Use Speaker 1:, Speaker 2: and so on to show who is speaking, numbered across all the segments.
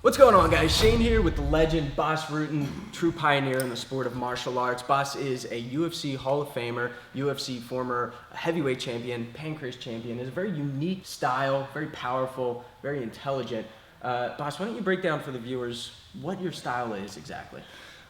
Speaker 1: What's going on, guys? Shane here with the legend Bas Rutten, true pioneer in the sport of martial arts. Bas is a UFC Hall of Famer, UFC former heavyweight champion, Pancrase champion. Is a very unique style, very powerful, very intelligent. Bas, why don't you break down for the viewers what your style is exactly?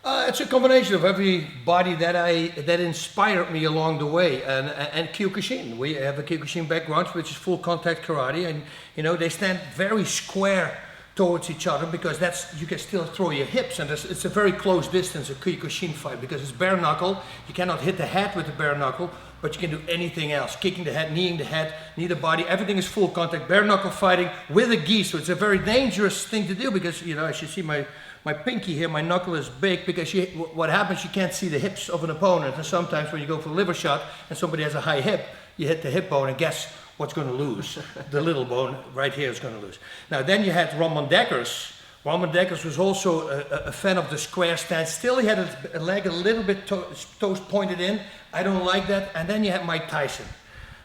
Speaker 2: It's a combination of everybody that inspired me along the way, and Kyokushin. We have a Kyokushin background, which is full contact karate, and you know they stand very square towards each other because you can still throw your hips, and it's a very close distance, a Kyokushin fight, because it's bare knuckle. You cannot hit the head with the bare knuckle, but you can do anything else. Kicking the head, kneeing the head, knee the body, everything is full contact, bare knuckle fighting with a gi. So it's a very dangerous thing to do because, you know, as you see my pinky here, my knuckle is big because what happens, you can't see the hips of an opponent. And sometimes when you go for a liver shot and somebody has a high hip, you hit the hip bone and guess what's going to lose? The little bone right here is going to lose. Now then you had Ramon Dekkers. Ramon Dekkers was also a fan of the square stance. Still he had a leg a little bit toes pointed in. I don't like that. And then you had Mike Tyson.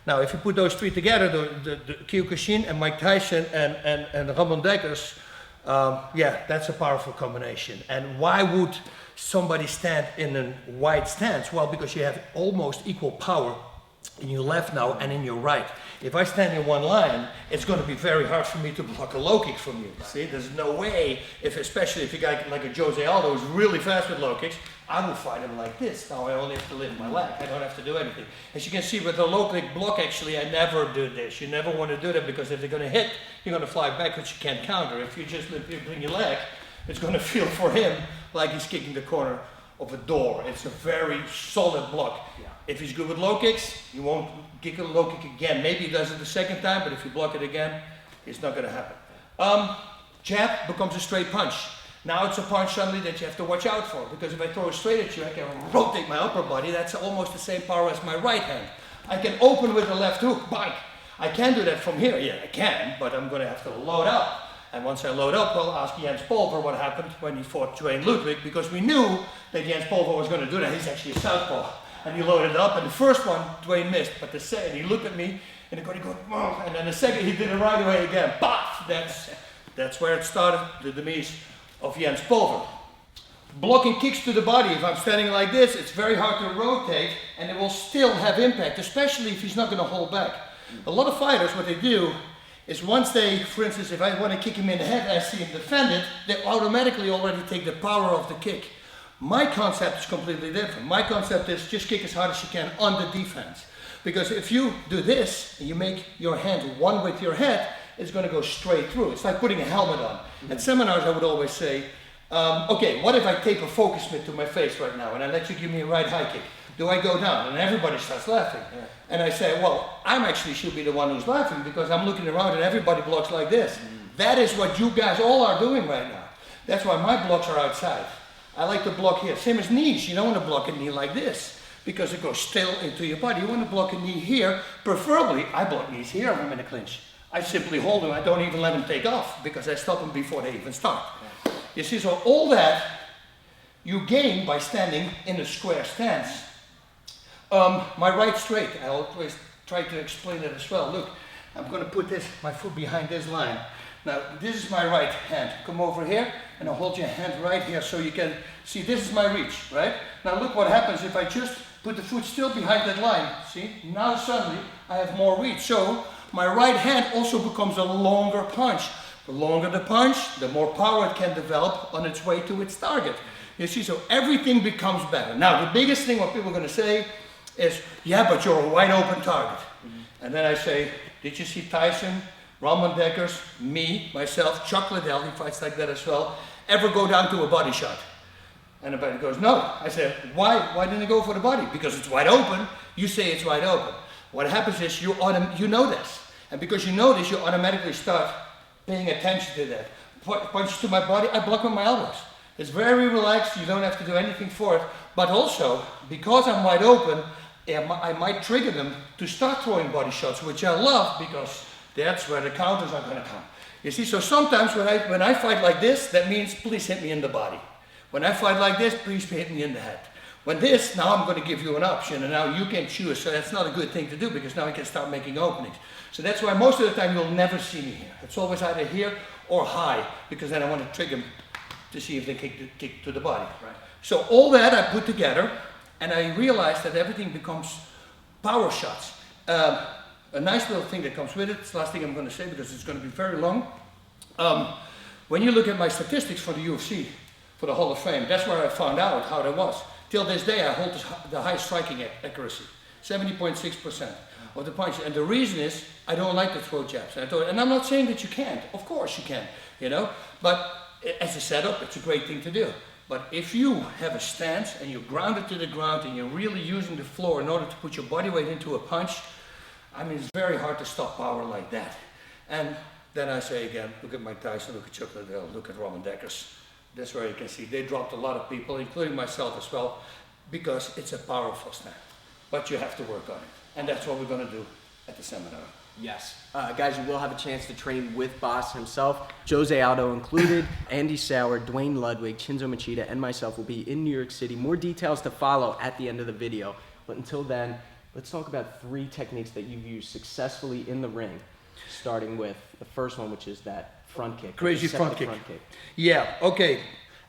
Speaker 2: Now if you put those three together, the Kyokushin and Mike Tyson and Ramon Dekkers, yeah, that's a powerful combination. And why would somebody stand in a wide stance? Well, because you have almost equal power in your left now and in your right. If I stand in one line, it's going to be very hard for me to block a low kick from you. See, there's no way, especially if you got like a Jose Aldo who's really fast with low kicks, I will fight him like this. Now I only have to lift my leg. I don't have to do anything. As you can see with the low kick block, actually, I never do this. You never want to do that because if they're going to hit, you're going to fly back, which you can't counter. If you just bring your leg, it's going to feel for him like he's kicking the corner of a door. It's a very solid block. Yeah. If he's good with low kicks, you won't kick a low kick again. Maybe he does it the second time, but if you block it again, it's not going to happen. Jab becomes a straight punch. Now it's a punch suddenly that you have to watch out for, because if I throw it straight at you, I can rotate my upper body. That's almost the same power as my right hand. I can open with the left hook, bang. I can do that from here. Yeah, I can, but I'm going to have to load up. And once I load up, we'll ask Jens Pulver what happened when he fought Duane Ludwig, because we knew that Jens Pulver was going to do that. He's actually a southpaw. And he loaded it up, and the first one, Duane missed, but the second, he looked at me, and he goes, oh, and then the second, he did it right away again. Paf! That's where it started, the demise of Jens Pulver. Blocking kicks to the body, if I'm standing like this, it's very hard to rotate, and it will still have impact, especially if he's not going to hold back. A lot of fighters, what they do is once they, for instance, if I want to kick him in the head and I see him defend it, they automatically already take the power of the kick. My concept is completely different. My concept is just kick as hard as you can on the defense. Because if you do this, and you make your hand one with your head, it's going to go straight through. It's like putting a helmet on. At seminars I would always say, okay, what if I tape a focus mitt to my face right now and I let you give me a right high kick? Do I go down? And everybody starts laughing. Yeah. And I say, well, I'm actually should be the one who's laughing because I'm looking around and everybody blocks like this. That is what you guys all are doing right now. That's why my blocks are outside. I like to block here. Same as knees. You don't want to block a knee like this because it goes still into your body. You want to block a knee here. Preferably, I block knees here when I'm in a clinch. I simply hold them. I don't even let them take off because I stop them before they even start. Yeah. You see, so all that you gain by standing in a square stance. My right straight, I always try to explain it as well. Look, I'm going to put my foot behind this line. Now, this is my right hand. Come over here, and I'll hold your hand right here so you can see this is my reach, right? Now look what happens if I just put the foot still behind that line. See? Now suddenly I have more reach. So my right hand also becomes a longer punch. The longer the punch, the more power it can develop on its way to its target. You see, so everything becomes better. Now, the biggest thing what people are going to say is, yeah, but you're a wide open target. And then I say, did you see Tyson, Ramon Dekkers, me, myself, Chuck Liddell, he fights like that as well, ever go down to a body shot? And the buddy goes, no. I said, why didn't he go for the body? Because it's wide open. You say it's wide open. What happens is you know this. And because you know this, you automatically start paying attention to that. Punches to my body, I block with my elbows. It's very relaxed, you don't have to do anything for it. But also, because I'm wide open, I might trigger them to start throwing body shots, which I love because that's where the counters are going to come. You see, so sometimes when I fight like this, that means please hit me in the body. When I fight like this, please hit me in the head. When this, now I'm going to give you an option, and now you can choose. So that's not a good thing to do because now I can start making openings. So that's why most of the time you'll never see me here. It's always either here or high, because then I want to trigger them to see if they kick to the body.
Speaker 1: Right.
Speaker 2: So all that I put together, and I realized that everything becomes power shots. A nice little thing that comes with it, it's the last thing I'm going to say because it's going to be very long. When you look at my statistics for the UFC, for the Hall of Fame, that's where I found out how that was. Till this day, I hold the high striking accuracy, 70.6% of the punches. And the reason is, I don't like to throw jabs. And I'm not saying that you can't. Of course you can, you know. But as a setup, it's a great thing to do. But if you have a stance and you're grounded to the ground and you're really using the floor in order to put your body weight into a punch, I mean, it's very hard to stop power like that. And then I say again, look at Mike Tyson, look at Chuck Liddell, look at Roman Dekkers. That's where you can see they dropped a lot of people, including myself as well, because it's a powerful stand. But you have to work on it. And that's what we're going to do at the seminar.
Speaker 1: Yes. Guys, you will have a chance to train with Bas himself, Jose Aldo included, Andy Souwer, Duane Ludwig, Chinzo Machida, and myself will be in New York City. More details to follow at the end of the video. But until then, let's talk about 3 techniques that you've used successfully in the ring, starting with the first one, which is that front kick.
Speaker 2: Crazy front kick. Yeah, okay.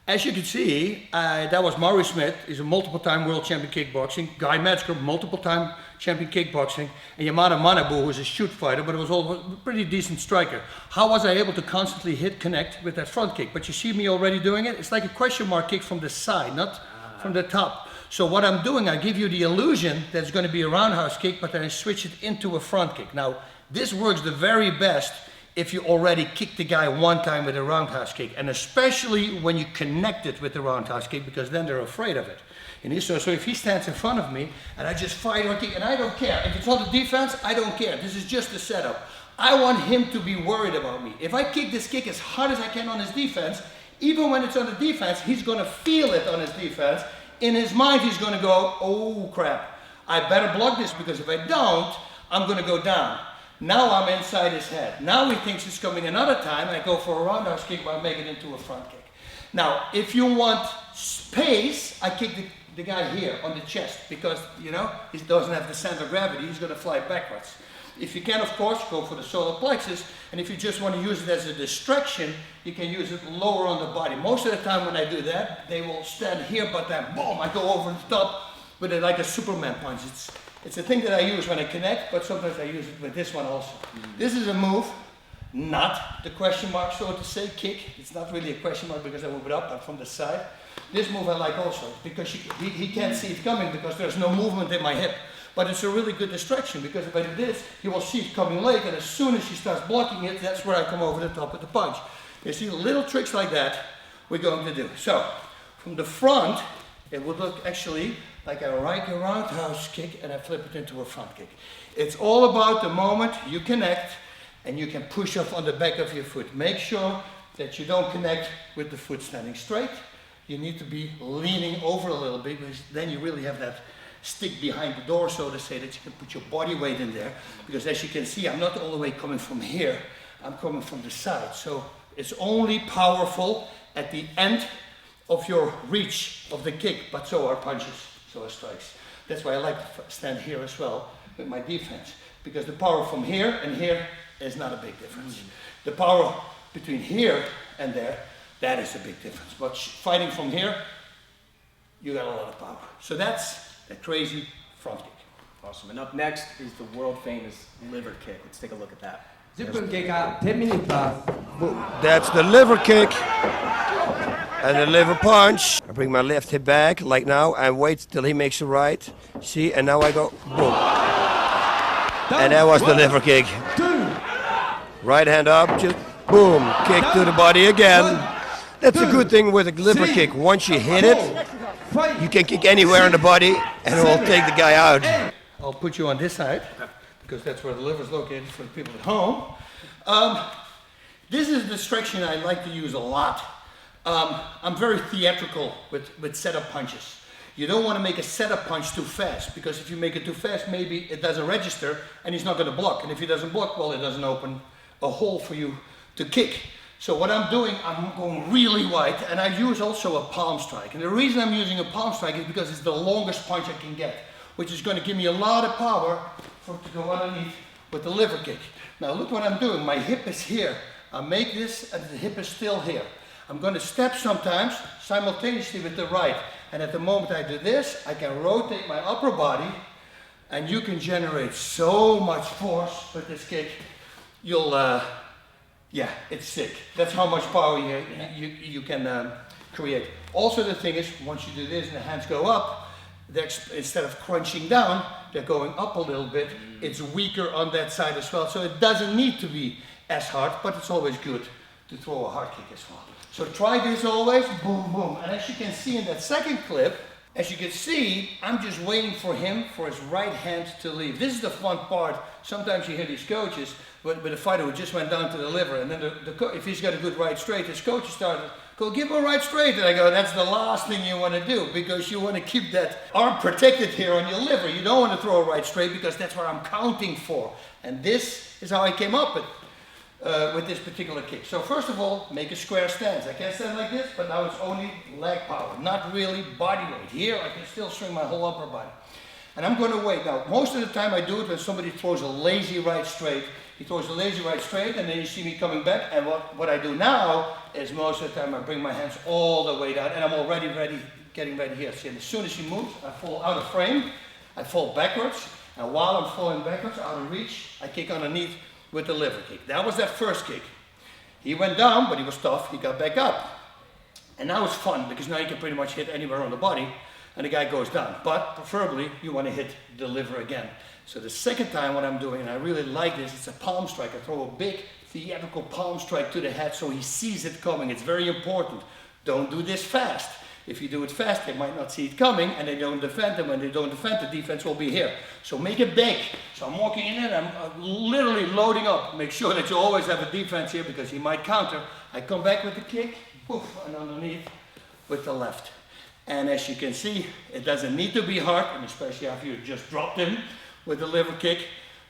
Speaker 2: As you can see, that was Maury Smith. He's a multiple-time world champion kickboxing. Guy Metzger, multiple-time champion kickboxing. And Yamada Manabu, was a shoot fighter, but it was also a pretty decent striker. How was I able to constantly connect with that front kick? But you see me already doing it? It's like a question mark kick from the side, not from the top. So what I'm doing, I give you the illusion that it's going to be a roundhouse kick, but then I switch it into a front kick. Now, this works the very best if you already kicked the guy one time with a roundhouse kick, and especially when you connect it with the roundhouse kick, because then they're afraid of it. And so if he stands in front of me and I just fire a kick, and I don't care. If it's not a defense, I don't care. This is just a setup. I want him to be worried about me. If I kick this kick as hard as I can on his defense, even when it's on the defense, he's going to feel it on his defense. In his mind, he's going to go, oh crap, I better block this, because if I don't, I'm going to go down. Now I'm inside his head. Now he thinks it's coming another time. I go for a roundhouse kick, but I make it into a front kick. Now, if you want space, I kick the guy here on the chest, because, you know, he doesn't have the center of gravity. He's going to fly backwards. If you can, of course, go for the solar plexus. And if you just want to use it as a distraction, you can use it lower on the body. Most of the time when I do that, they will stand here, but then boom, I go over the top with it like a Superman punch. It's a thing that I use when I connect, but sometimes I use it with this one also. This is a move, not the question mark, so to say, kick. It's not really a question mark because I move it up, but from the side. This move I like also, because he can't see it coming because there's no movement in my hip. But it's a really good distraction, because if I do this, he will see it coming late, and as soon as he starts blocking it, that's where I come over the top with the punch. You see, little tricks like that we're going to do. So, from the front, it would look actually like a right roundhouse kick, and I flip it into a front kick. It's all about the moment you connect, and you can push off on the back of your foot. Make sure that you don't connect with the foot standing straight. You need to be leaning over a little bit, because then you really have that stick behind the door, so to say, that you can put your body weight in there. Because as you can see, I'm not all the way coming from here, I'm coming from the side. So it's only powerful at the end of your reach of the kick, but so are punches, so are strikes. That's why I like to stand here as well with my defense, because the power from here and here is not a big difference. The power between here and there, that is a big difference. But fighting from here, you got a lot of power. So that's a crazy front kick.
Speaker 1: Awesome. And up next is the world famous liver kick. Let's take a look at that.
Speaker 3: 10分経過、10 minutes pass.
Speaker 4: That's the liver kick and the liver punch. I bring my left hip back like now and wait till he makes a right. See, and now I go boom. And that was the liver kick. Right hand up, just boom, kick to the body again. That's a good thing with a liver kick. Once you hit it, you can kick anywhere in the body and it will take the guy out.
Speaker 2: I'll put you on this side, because that's where the liver is located for the people at home. This is a distraction I like to use a lot. I'm very theatrical with setup punches. You don't want to make a setup punch too fast, because if you make it too fast, maybe it doesn't register and he's not going to block. And if he doesn't block, well, it doesn't open a hole for you to kick. So what I'm doing, I'm going really wide, and I use also a palm strike. And the reason I'm using a palm strike is because it's the longest punch I can get, which is going to give me a lot of power for it to go underneath with the liver kick. Now look what I'm doing. My hip is here. I make this and the hip is still here. I'm going to step sometimes simultaneously with the right. And at the moment I do this, I can rotate my upper body and you can generate so much force with this kick. You'll, yeah, it's sick. That's how much power you can create. Also the thing is, once you do this and the hands go up, instead of crunching down, they're going up a little bit. It's weaker on that side as well. So it doesn't need to be as hard, but it's always good to throw a hard kick as well. So try this always, boom, boom. And as you can see in that second clip, as you can see, I'm just waiting for him, for his right hand to leave. This is the fun part. Sometimes you hear these coaches, with a fighter who just went down to the liver, and then if he's got a good right straight, his coach started, go give him a right straight. And I go, that's the last thing you want to do, because you want to keep that arm protected here on your liver. You don't want to throw a right straight, because that's what I'm counting for. And this is how I came up with this particular kick. So first of all, make a square stance. I can stand like this, but now it's only leg power, not really body weight. Here I can still swing my whole upper body. And I'm going to wait. Now, most of the time I do it when somebody throws a lazy right straight. He throws a lazy right straight, and then you see me coming back. And what I do now is most of the time I bring my hands all the way down, and I'm already getting ready here. See, and as soon as he moves, I fall out of frame, I fall backwards, and while I'm falling backwards, out of reach, I kick underneath with the liver kick. That was that first kick. He went down, but he was tough. He got back up. And now it's fun, because now you can pretty much hit anywhere on the body, and the guy goes down. But preferably, you want to hit the liver again. So the second time what I'm doing, and I really like this, it's a palm strike. I throw a big theatrical palm strike to the head so he sees it coming. It's very important. Don't do this fast. If you do it fast, they might not see it coming, and they don't defend, and when they don't defend, the defense will be here. So make it big. So I'm walking in and I'm literally loading up. Make sure that you always have a defense here, because he might counter. I come back with the kick, poof, and underneath with the left. And as you can see, it doesn't need to be hard, and especially after you just dropped him with the liver kick,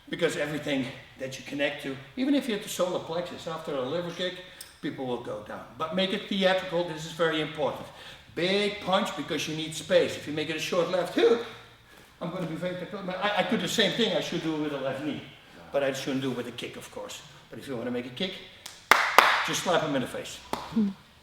Speaker 2: because everything that you connect to, even if you hit the solar plexus after a liver kick, people will go down. But make it theatrical. This is very important. Big punch, because you need space. If you make it a short left hook, I'm going to be very technical. I could do the same thing I should do with a left knee, but I shouldn't do it with a kick, of course. But if you want to make a kick, just slap him in the face.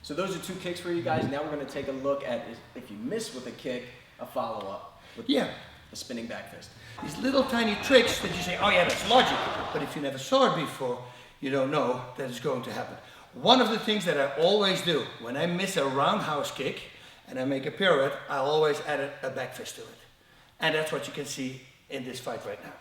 Speaker 1: So those are two kicks for you guys. Now we're going to take a look at, if you miss with a kick, a follow-up with the spinning back fist.
Speaker 2: These little tiny tricks that you say, oh yeah, that's logical. But if you never saw it before, you don't know that it's going to happen. One of the things that I always do, when I miss a roundhouse kick and I make a pirouette, I always add a back fist to it. And that's what you can see in this fight right now.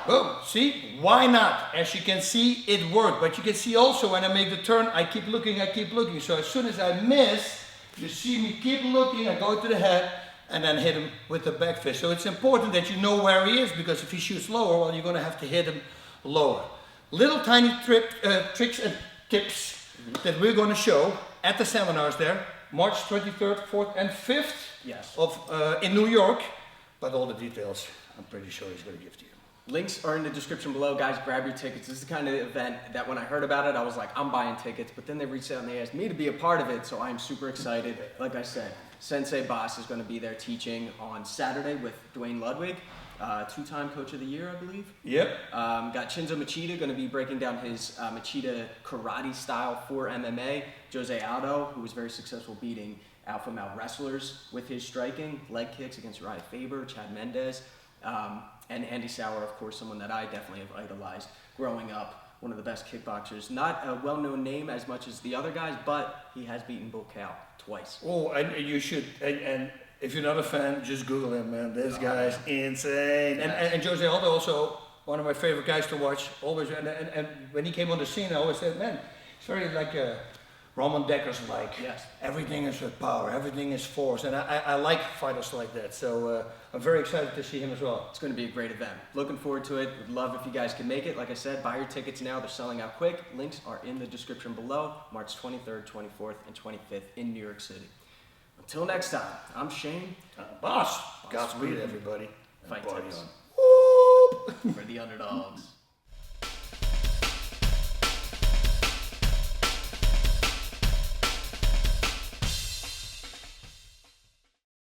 Speaker 2: Boom, see? Why not? As you can see, it worked. But you can see also when I make the turn, I keep looking. So as soon as I miss, you see me keep looking, I go to the head, and then hit him with the back fist. So it's important that you know where he is, because if he shoots lower, well, you're going to have to hit him lower. Little tiny tricks and tips that we're going to show at the seminars there, March 23rd, 4th, and 5th in New York. But all the details, I'm pretty sure he's going to give to you.
Speaker 1: Links are in the description below. Guys, grab your tickets. This is the kind of event that when I heard about it, I was like, I'm buying tickets. But then they reached out and they asked me to be a part of it, so I'm super excited. Like I said, Sensei Bas is going to be there teaching on Saturday with Duane Ludwig, two-time Coach of the Year, I believe.
Speaker 2: Yep.
Speaker 1: Got Chinzo Machida going to be breaking down his Machida karate style for MMA. Jose Aldo, who was very successful beating alpha male wrestlers with his striking, leg kicks against Uriah Faber, Chad Mendez. And Andy Souwer, of course, someone that I definitely have idolized growing up, one of the best kickboxers. Not a well-known name as much as the other guys, but he has beaten Bull Cal twice.
Speaker 2: Oh, and you should, and if you're not a fan, just Google him, man. This guy's insane.
Speaker 1: Yes.
Speaker 2: And Jose Aldo also, one of my favorite guys to watch, always, and when he came on the scene, I always said, man, it's very like Roman Decker's like.
Speaker 1: Yes.
Speaker 2: Everything is with power, everything is force, and I like fighters like that, so I'm very excited to see him as well.
Speaker 1: It's going to be a great event. Looking forward to it. Would love if you guys can make it. Like I said, buy your tickets now. They're selling out quick. Links are in the description below. March 23rd, 24th, and 25th in New York City. Until next time, I'm Shane.
Speaker 2: Bas. Godspeed, everybody.
Speaker 1: Fight
Speaker 2: Party
Speaker 1: tips
Speaker 2: on.
Speaker 1: for the underdogs.